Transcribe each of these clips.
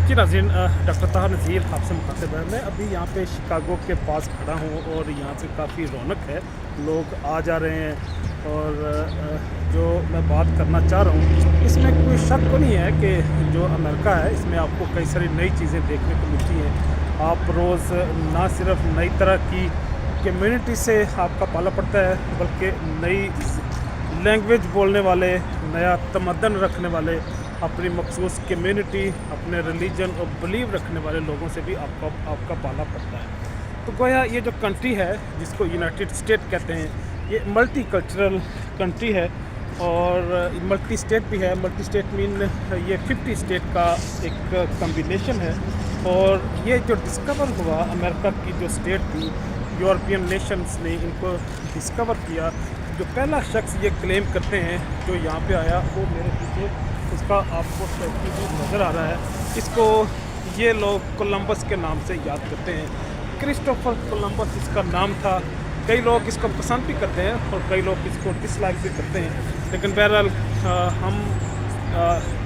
जी नाज़रीन, डॉक्टर ताहा नज़ीर आपसे मुखातिब है। मैं अभी यहाँ पे शिकागो के पास खड़ा हूँ और यहाँ पे काफ़ी रौनक है, लोग आ जा रहे हैं। और जो मैं बात करना चाह रहा हूँ, इसमें कोई शक तो नहीं है कि जो अमेरिका है इसमें आपको कई सारी नई चीज़ें देखने को मिलती हैं। आप रोज़ ना सिर्फ नई तरह की कम्युनिटी से आपका पाला पड़ता है, बल्कि नई लैंग्वेज बोलने वाले, नया तमद्दन रखने वाले, अपनी मखसूस कम्युनिटी, अपने रिलीजन और बिलीव रखने वाले लोगों से भी आपका पाला पड़ता है। तो गोया ये जो कंट्री है जिसको यूनाइटेड स्टेट कहते हैं, ये मल्टी कल्चरल कंट्री है और मल्टी स्टेट भी है। मल्टी स्टेट मीन ये 50 स्टेट का एक कम्बिनेशन है। और ये जो डिस्कवर हुआ अमेरिका की जो स्टेट थी, यूरोपियन नेशंस ने इनको डिस्कवर किया। जो पहला शख्स ये क्लेम करते हैं जो यहाँ पे आया, वो मेरे पीछे उसका आपको स्टैच्यू भी नज़र आ रहा है। इसको ये लोग कोलंबस के नाम से याद करते हैं। क्रिस्टोफर कोलंबस इसका नाम था। कई लोग इसको पसंद भी करते हैं और कई लोग इसको डिसलाइक भी करते हैं, लेकिन बहरहाल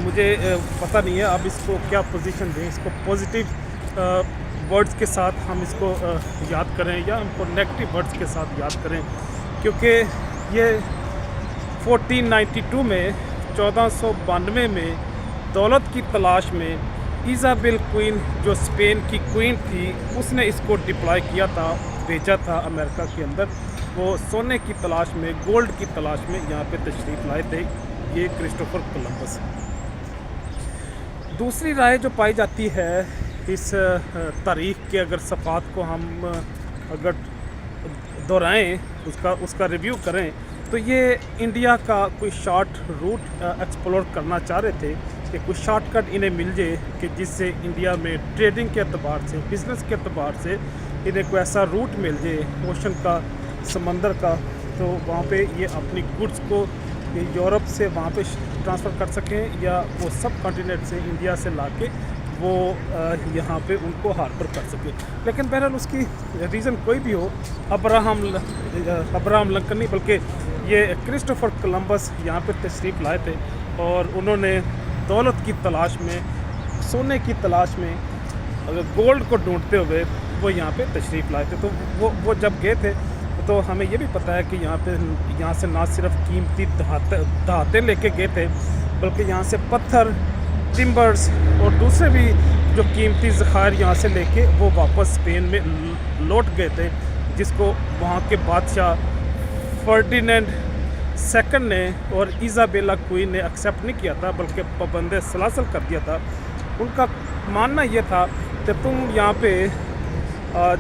मुझे पता नहीं है अब इसको क्या पोजीशन दें। इसको पॉजिटिव वर्ड्स के साथ हम इसको याद करें या हमको नेगेटिव वर्ड्स के साथ याद करें, क्योंकि ये 1492 में 1492 में दौलत की तलाश में इज़ाबेल क्वीन, जो स्पेन की क्वीन थी, उसने इसको डिप्लॉय किया था, भेजा था अमेरिका के अंदर। वो सोने की तलाश में, गोल्ड की तलाश में यहाँ पे तशरीफ़ लाए थे ये क्रिस्टोफर कोलंबस। दूसरी राय जो पाई जाती है इस तारीख़ के अगर सफ़ात को हम अगर दोहराएँ, उसका रिव्यू करें, तो ये इंडिया का कोई शॉर्ट रूट एक्सप्लोर करना चाह रहे थे कि कोई शॉर्टकट इन्हें मिल जाए कि जिससे इंडिया में ट्रेडिंग के अतबार से, बिज़नेस के अतबार से इन्हें कोई ऐसा रूट मिल जाए ओशन का, समंदर का, तो वहाँ पे ये अपनी गुड्स को यूरोप से वहाँ पे ट्रांसफ़र कर सकें या वो सब कॉन्टिनेंट से, इंडिया से ला के वो यहाँ पे उनको हार्बर कर सके। लेकिन बहरहाल उसकी रीज़न कोई भी हो, अब्राहम लिंकन नहीं बल्कि ये क्रिस्टोफर कोलंबस यहाँ पे तशरीफ़ लाए थे और उन्होंने दौलत की तलाश में, सोने की तलाश में, गोल्ड को ढूंढते हुए वो यहाँ पे तशरीफ़ लाए थे। तो वो जब गए थे तो हमें ये भी पता है कि यहाँ से ना सिर्फ कीमती धाते लेके गए थे, बल्कि यहाँ से पत्थर, टिम्बर्स और दूसरे भी जो कीमती ज़खायर यहाँ से लेके वो वापस स्पेन में लौट गए थे, जिसको वहाँ के बादशाह फर्डिनेंड सेकंड ने और इज़ाबेला क्वीन ने एक्सेप्ट नहीं किया था, बल्कि पाबंद सलासल कर दिया था। उनका मानना ये था कि तुम यहाँ पे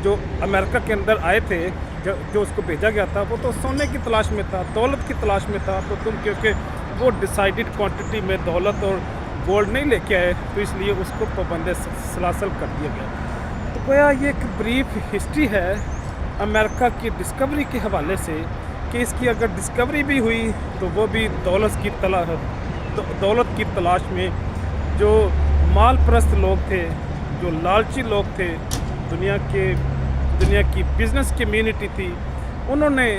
जो अमेरिका के अंदर आए थे, जो उसको भेजा गया था, वो तो सोने की तलाश में था, दौलत की तलाश में था। तो तुम क्योंकि वो डिसाइडेड क्वांटिटी में दौलत और गोल्ड नहीं लेके आए, तो इसलिए उसको पाबंद सलासल कर दिया गया। तो गोया ये एक ब्रीफ हिस्ट्री है अमेरिका की डिस्कवरी के हवाले से कि इसकी अगर डिस्कवरी भी हुई तो वो भी दौलत की तलाश में। जो माल परस्त लोग थे, जो लालची लोग थे, दुनिया की बिज़नेस कम्युनिटी थी, उन्होंने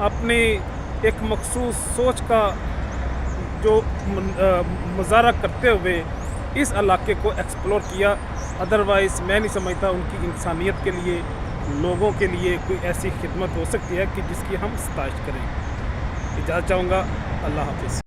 अपनी एक मखसूस सोच का जो मुज़ाहरा करते हुए इस इलाके को एक्सप्लोर किया। अदरवाइज़ मैं नहीं समझता उनकी इंसानियत के लिए, लोगों के लिए कोई ऐसी खिदमत हो सकती है कि जिसकी हम सताइश करें। इजाज़त चाहूँगा। अल्लाह हाफ़िज़।